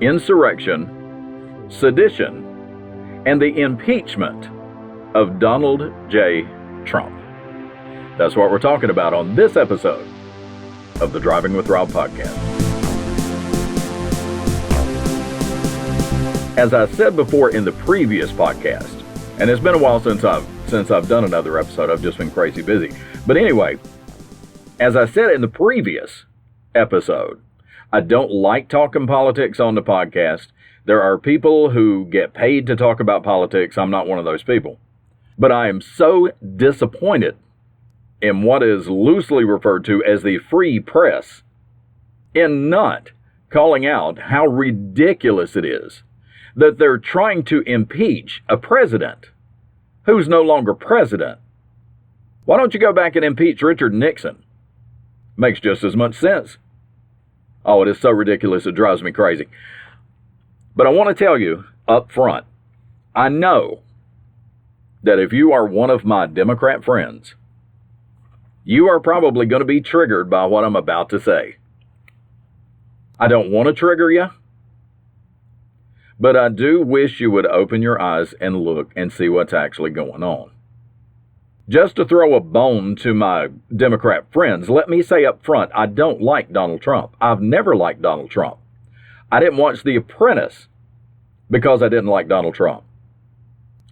Insurrection, Sedition, and the Impeachment of Donald J. Trump. That's what we're talking about on this episode of the Driving with Rob podcast. As I said before in the previous podcast, and it's been a while since I've done another episode, I've just been crazy busy. But anyway, as I said in the previous episode, I don't like talking politics on the podcast. There are people who get paid to talk about politics. I'm not one of those people. But I am so disappointed in what is loosely referred to as the free press in not calling out how ridiculous it is that they're trying to impeach a president who's no longer president. Why don't you go back and impeach Richard Nixon? Makes just as much sense. Oh, it is so ridiculous, it drives me crazy. But I want to tell you up front, I know that if you are one of my Democrat friends, you are probably going to be triggered by what I'm about to say. I don't want to trigger you, but I do wish you would open your eyes and look and see what's actually going on. Just to throw a bone to my Democrat friends, let me say up front, I don't like Donald Trump. I've never liked Donald Trump. I didn't watch The Apprentice because I didn't like Donald Trump.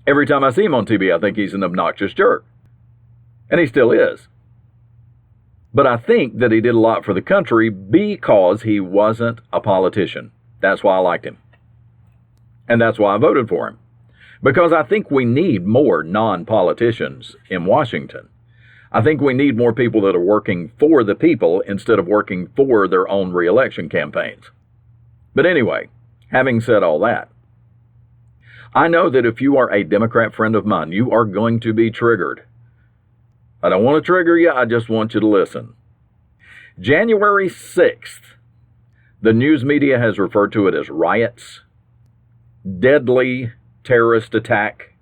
Every time I see him on TV, I think he's an obnoxious jerk. And he still is. But I think that he did a lot for the country because he wasn't a politician. That's why I liked him. And that's why I voted for him. Because I think we need more non-politicians in Washington. I think we need more people that are working for the people instead of working for their own re-election campaigns. But anyway, having said all that, I know that if you are a Democrat friend of mine, you are going to be triggered. I don't want to trigger you, I just want you to listen. January 6th, the news media has referred to it as riots, deadly terrorist attack,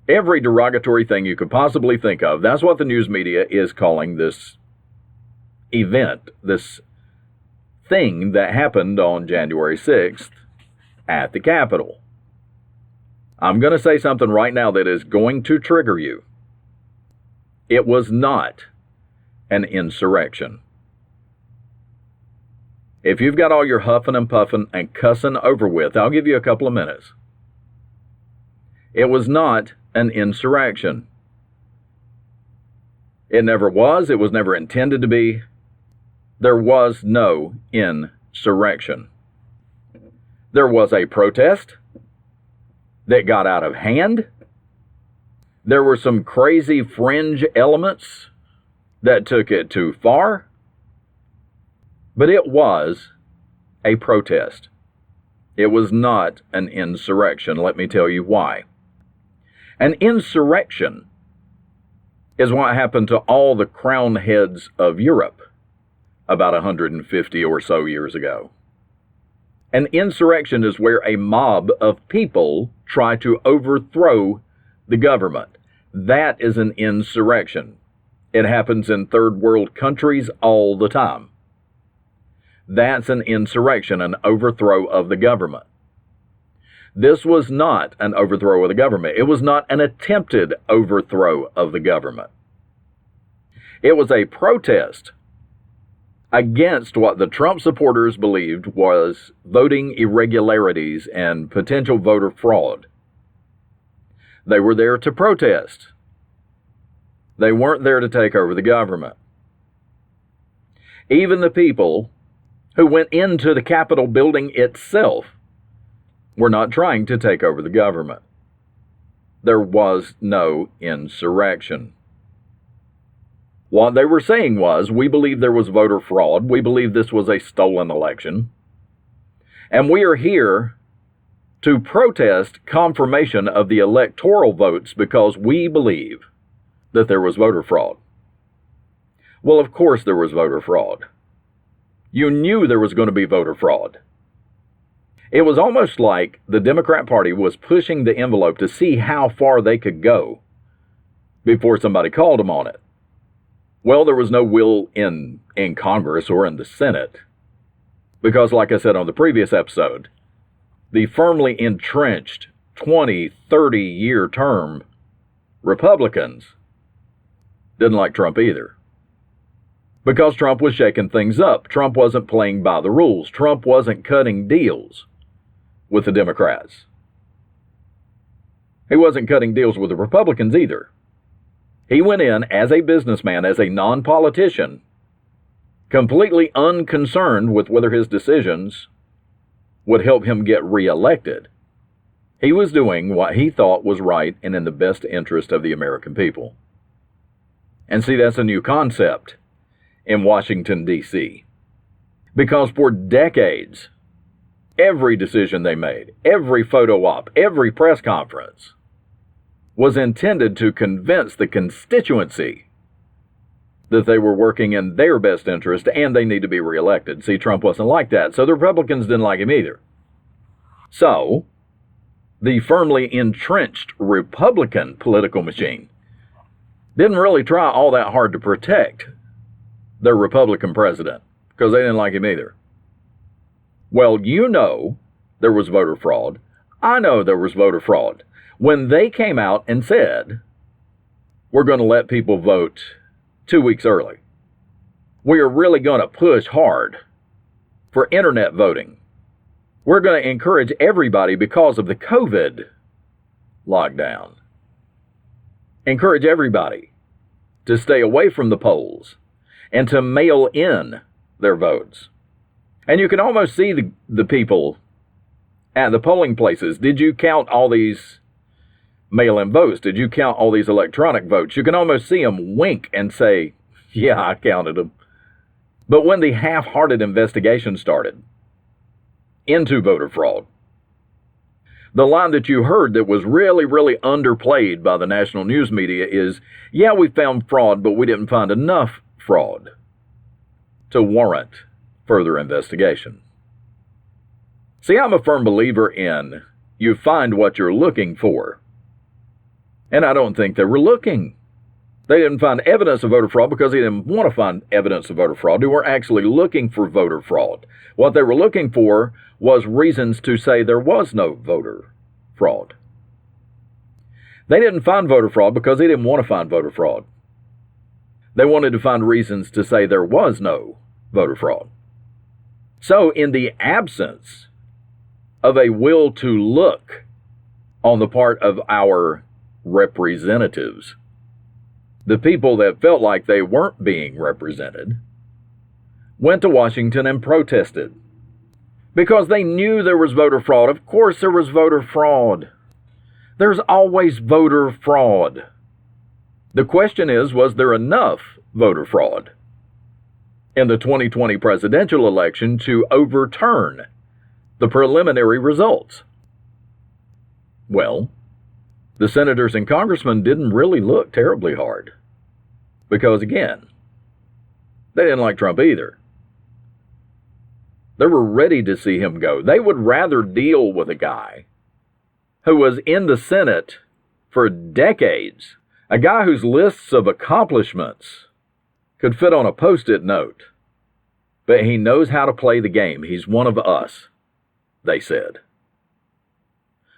every derogatory thing you could possibly think of. That's what the news media is calling this event, this thing that happened on January 6th at the Capitol. I'm going to say something right now that is going to trigger you. It was not an insurrection. If you've got all your huffing and puffing and cussing over with, I'll give you a couple of minutes. It was not an insurrection. It never was. It was never intended to be. There was no insurrection. There was a protest that got out of hand. There were some crazy fringe elements that took it too far. But it was a protest. It was not an insurrection. Let me tell you why. An insurrection is what happened to all the crown heads of Europe about 150 or so years ago. An insurrection is where a mob of people try to overthrow the government. That is an insurrection. It happens in third world countries all the time. That's an insurrection, an overthrow of the government. This was not an overthrow of the government. It was not an attempted overthrow of the government. It was a protest against what the Trump supporters believed was voting irregularities and potential voter fraud. They were there to protest. They weren't there to take over the government. Even the people who went into the Capitol building itself were not trying to take over the government. There was no insurrection. What they were saying was, we believe there was voter fraud. We believe this was a stolen election. And we are here to protest confirmation of the electoral votes because we believe that there was voter fraud. Well, of course there was voter fraud. You knew there was going to be voter fraud. It was almost like the Democrat Party was pushing the envelope to see how far they could go before somebody called them on it. Well, there was no will in Congress or in the Senate Because, like I said on the previous episode, the firmly entrenched 20, 30-year term Republicans didn't like Trump either. Because Trump was shaking things up. Trump wasn't playing by the rules. Trump wasn't cutting deals with the Democrats. He wasn't cutting deals with the Republicans either. He went in as a businessman, as a non-politician, completely unconcerned with whether his decisions would help him get reelected. He was doing what he thought was right and in the best interest of the American people. And see, that's a new concept in Washington, D.C. Because for decades, every decision they made, every photo op, every press conference was intended to convince the constituency that they were working in their best interest and they need to be reelected. See, Trump wasn't like that, so the Republicans didn't like him either. So, the firmly entrenched Republican political machine didn't really try all that hard to protect their Republican president because they didn't like him either. Well, you know there was voter fraud. I know there was voter fraud. When they came out and said, we're going to let people vote 2 weeks early. We are really going to push hard for internet voting. We're going to encourage everybody because of the COVID lockdown. Encourage everybody to stay away from the polls and to mail in their votes. And you can almost see the people at the polling places. Did you count all these mail-in votes? Did you count all these electronic votes? You can almost see them wink and say, yeah, I counted them. But when the half-hearted investigation started into voter fraud, the line that you heard that was really, really underplayed by the national news media is, yeah, we found fraud, but we didn't find enough fraud to warrant further investigation. See, I'm a firm believer in you find what you're looking for. And I don't think they were looking. They didn't find evidence of voter fraud because they didn't want to find evidence of voter fraud. They weren't actually looking for voter fraud. What they were looking for was reasons to say there was no voter fraud. They didn't find voter fraud because they didn't want to find voter fraud. They wanted to find reasons to say there was no voter fraud. So, in the absence of a will to look on the part of our representatives, the people that felt like they weren't being represented went to Washington and protested because they knew there was voter fraud. Of course there was voter fraud. There's always voter fraud. The question is, was there enough voter fraud in the 2020 presidential election to overturn the preliminary results? Well, the senators and congressmen didn't really look terribly hard because, again, they didn't like Trump either. They were ready to see him go. They would rather deal with a guy who was in the Senate for decades, a guy whose lists of accomplishments could fit on a Post-it note, but he knows how to play the game. He's one of us, they said.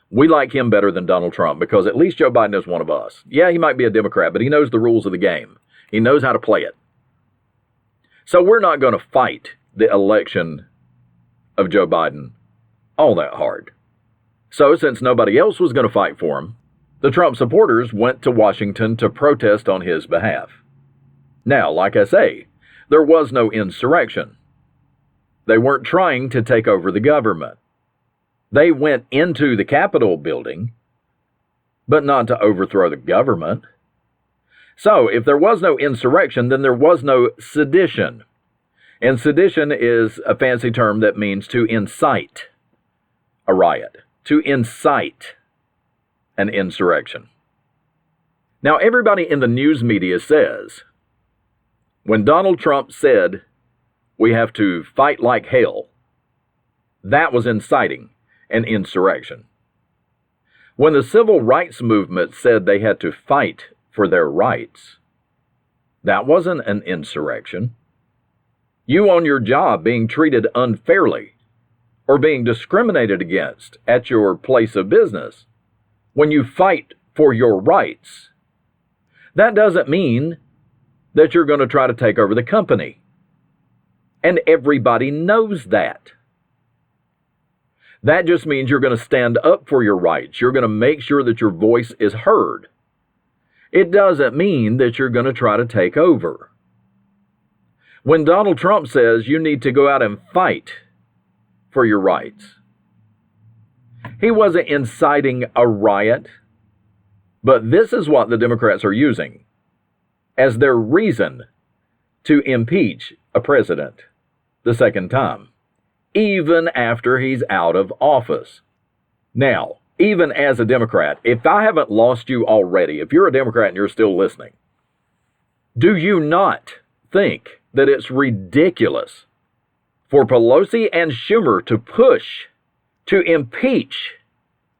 We like him better than Donald Trump because at least Joe Biden is one of us. Yeah, he might be a Democrat, but he knows the rules of the game. He knows how to play it. So we're not going to fight the election of Joe Biden all that hard. So since nobody else was going to fight for him, the Trump supporters went to Washington to protest on his behalf. Now, like I say, there was no insurrection. They weren't trying to take over the government. They went into the Capitol building, but not to overthrow the government. So, if there was no insurrection, then there was no sedition. And sedition is a fancy term that means to incite a riot, to incite an insurrection. Now, everybody in the news media says, when Donald Trump said, we have to fight like hell, that was inciting an insurrection. When the civil rights movement said they had to fight for their rights, that wasn't an insurrection. You on your job being treated unfairly or being discriminated against at your place of business when you fight for your rights. That doesn't mean that you're going to try to take over the company. And everybody knows that. That just means you're going to stand up for your rights. You're going to make sure that your voice is heard. It doesn't mean that you're going to try to take over. When Donald Trump says you need to go out and fight for your rights, he wasn't inciting a riot, but this is what the Democrats are using as their reason to impeach a president the second time, even after he's out of office. Now, even as a Democrat, if I haven't lost you already, if you're a Democrat and you're still listening, do you not think that it's ridiculous for Pelosi and Schumer to push to impeach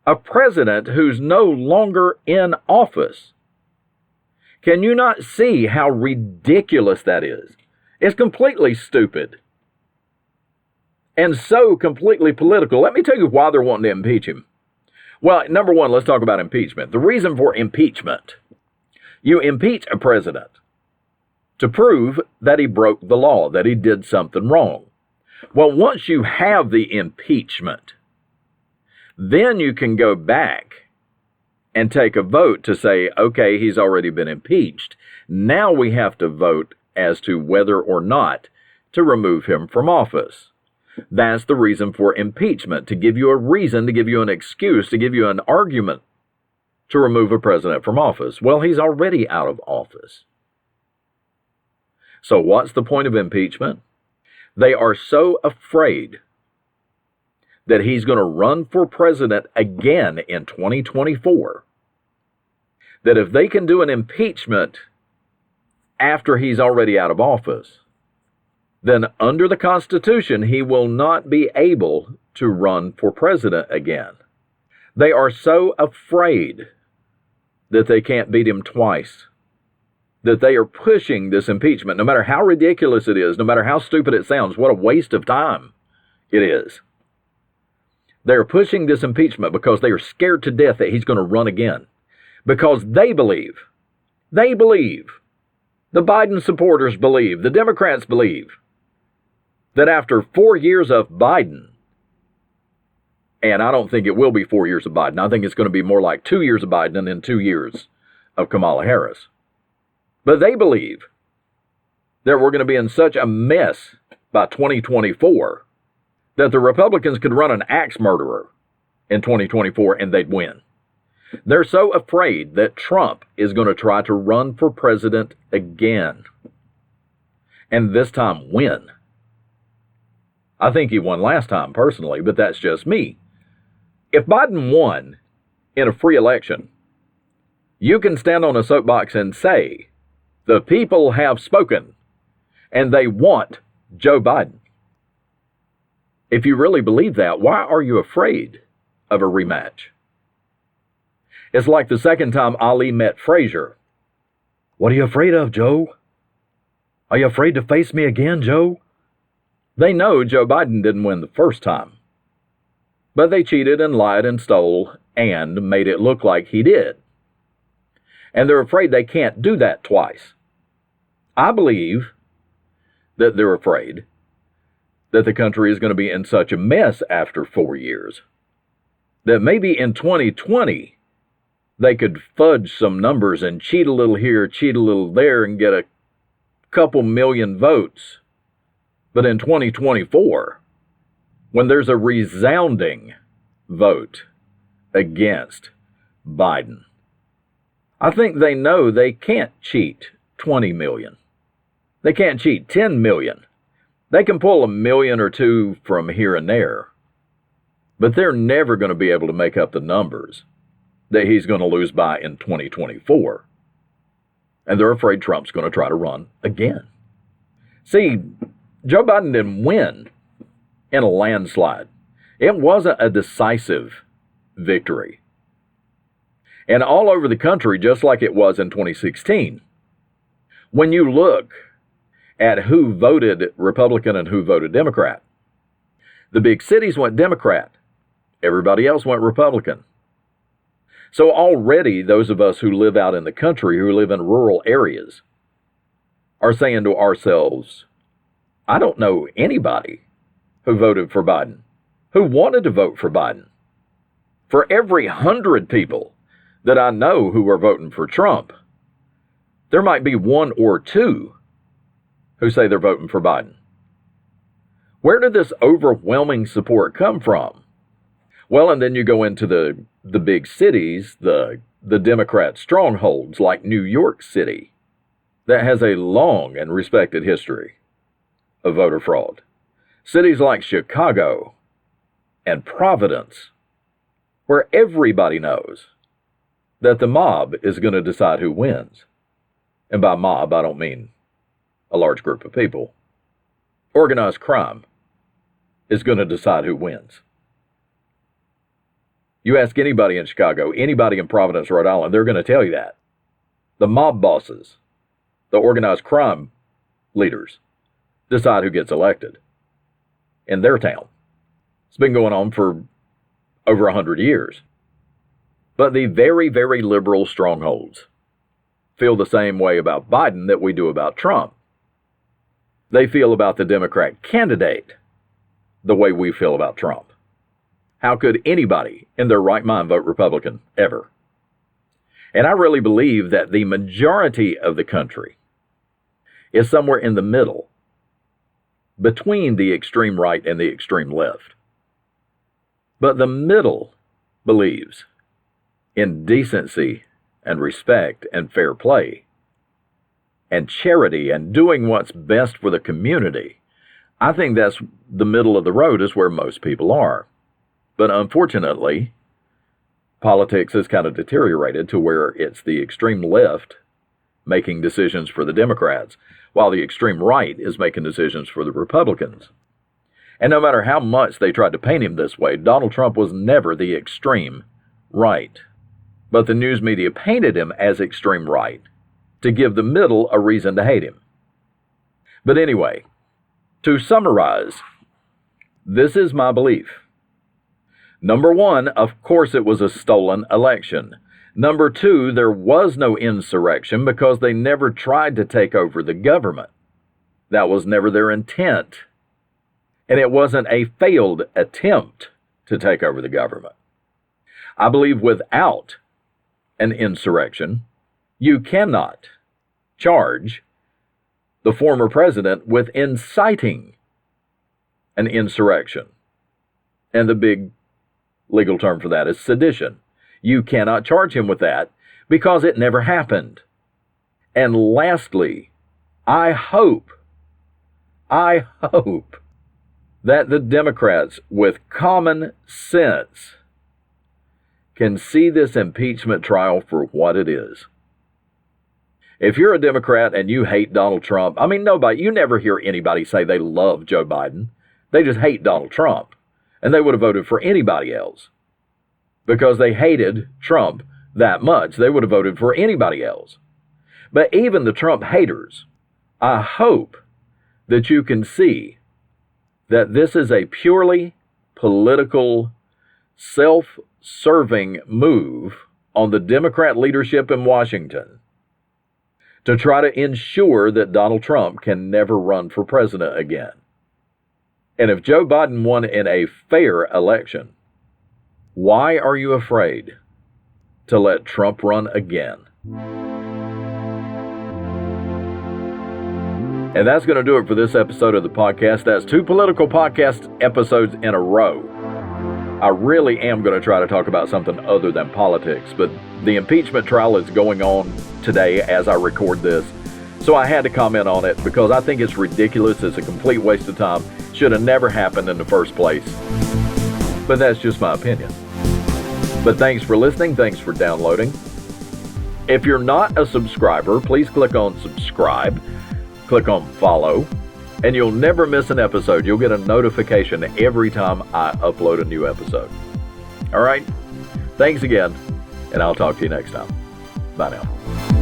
a president who's no longer in office? Can you not see how ridiculous that is? It's completely stupid and so completely political. Let me tell you why they're wanting to impeach him. Well, number one, let's talk about impeachment. The reason for impeachment: you impeach a president to prove that he broke the law, that he did something wrong. Well, once you have the impeachment, then you can go back and take a vote to say, okay, he's already been impeached. Now we have to vote as to whether or not to remove him from office. That's the reason for impeachment, to give you a reason, to give you an excuse, to give you an argument to remove a president from office. Well, he's already out of office. So what's the point of impeachment? They are so afraid that he's going to run for president again in 2024 that if they can do an impeachment after he's already out of office, then under the Constitution, he will not be able to run for president again. They are so afraid that they can't beat him twice, that they are pushing this impeachment, no matter how ridiculous it is, no matter how stupid it sounds, what a waste of time it is. They're pushing this impeachment because they are scared to death that he's going to run again. Because they believe, the Biden supporters believe, the Democrats believe, that after 4 years of Biden, and I don't think it will be 4 years of Biden, I think it's going to be more like 2 years of Biden and then 2 years of Kamala Harris. But they believe that we're going to be in such a mess by 2024 that the Republicans could run an axe murderer in 2024 and they'd win. They're so afraid that Trump is going to try to run for president again, and this time win. I think he won last time personally, but that's just me. If Biden won in a free election, you can stand on a soapbox and say, the people have spoken and they want Joe Biden. If you really believe that, why are you afraid of a rematch? It's like the second time Ali met Frazier. What are you afraid of, Joe? Are you afraid to face me again, Joe? They know Joe Biden didn't win the first time, but they cheated and lied and stole and made it look like he did. And they're afraid they can't do that twice. I believe that they're afraid that the country is going to be in such a mess after 4 years that maybe in 2020 they could fudge some numbers and cheat a little here, cheat a little there, and get a couple million votes. But in 2024, when there's a resounding vote against Biden, I think they know they can't cheat 20 million. They can't cheat 10 million. They can pull a million or two from here and there, but they're never going to be able to make up the numbers that he's going to lose by in 2024. And they're afraid Trump's going to try to run again. See, Joe Biden didn't win in a landslide. It wasn't a decisive victory. And all over the country, just like it was in 2016, when you look at who voted Republican and who voted Democrat. The big cities went Democrat. Everybody else went Republican. So already those of us who live out in the country, who live in rural areas, are saying to ourselves, I don't know anybody who voted for Biden, who wanted to vote for Biden. For every 100 people that I know who are voting for Trump, there might be 1 or 2 who say they're voting for Biden. Where did this overwhelming support come from? Well, and then you go into the big cities, the Democrat strongholds like New York City, that has a long and respected history of voter fraud. Cities like Chicago and Providence, where everybody knows that the mob is going to decide who wins. And by mob, I don't mean a large group of people. Organized crime is going to decide who wins. You ask anybody in Chicago, anybody in Providence, Rhode Island, they're going to tell you that. The mob bosses, the organized crime leaders, decide who gets elected in their town. It's been going on for over 100 years. But the very, very liberal strongholds feel the same way about Biden that we do about Trump. They feel about the Democrat candidate the way we feel about Trump. How could anybody in their right mind vote Republican, ever? And I really believe that the majority of the country is somewhere in the middle, between the extreme right and the extreme left. But the middle believes in decency and respect and fair play and charity and doing what's best for the community. I think that's the middle of the road is where most people are. But unfortunately, politics has kind of deteriorated to where it's the extreme left making decisions for the Democrats, while the extreme right is making decisions for the Republicans. And no matter how much they tried to paint him this way, Donald Trump was never the extreme right. But the news media painted him as extreme right to give the middle a reason to hate him. But anyway, to summarize, this is my belief. Number 1, of course it was a stolen election. Number 2, there was no insurrection because they never tried to take over the government. That was never their intent. And it wasn't a failed attempt to take over the government. I believe without an insurrection, you cannot charge the former president with inciting an insurrection. And the big legal term for that is sedition. You cannot charge him with that because it never happened. And lastly, I hope that the Democrats with common sense can see this impeachment trial for what it is. If you're a Democrat and you hate Donald Trump, I mean, you never hear anybody say they love Joe Biden. They just hate Donald Trump. And they would have voted for anybody else. Because they hated Trump that much, they would have voted for anybody else. But even the Trump haters, I hope that you can see that this is a purely political, self-serving move on the Democrat leadership in Washington to try to ensure that Donald Trump can never run for president again. And if Joe Biden won in a fair election, why are you afraid to let Trump run again? And that's going to do it for this episode of the podcast. That's 2 political podcast episodes in a row. I really am going to try to talk about something other than politics, but the impeachment trial is going on today as I record this. So I had to comment on it because I think it's ridiculous. It's a complete waste of time. Should have never happened in the first place. But that's just my opinion. But thanks for listening. Thanks for downloading. If you're not a subscriber, please click on subscribe. Click on follow. And you'll never miss an episode. You'll get a notification every time I upload a new episode. All right? Thanks again. And I'll talk to you next time. Bye now.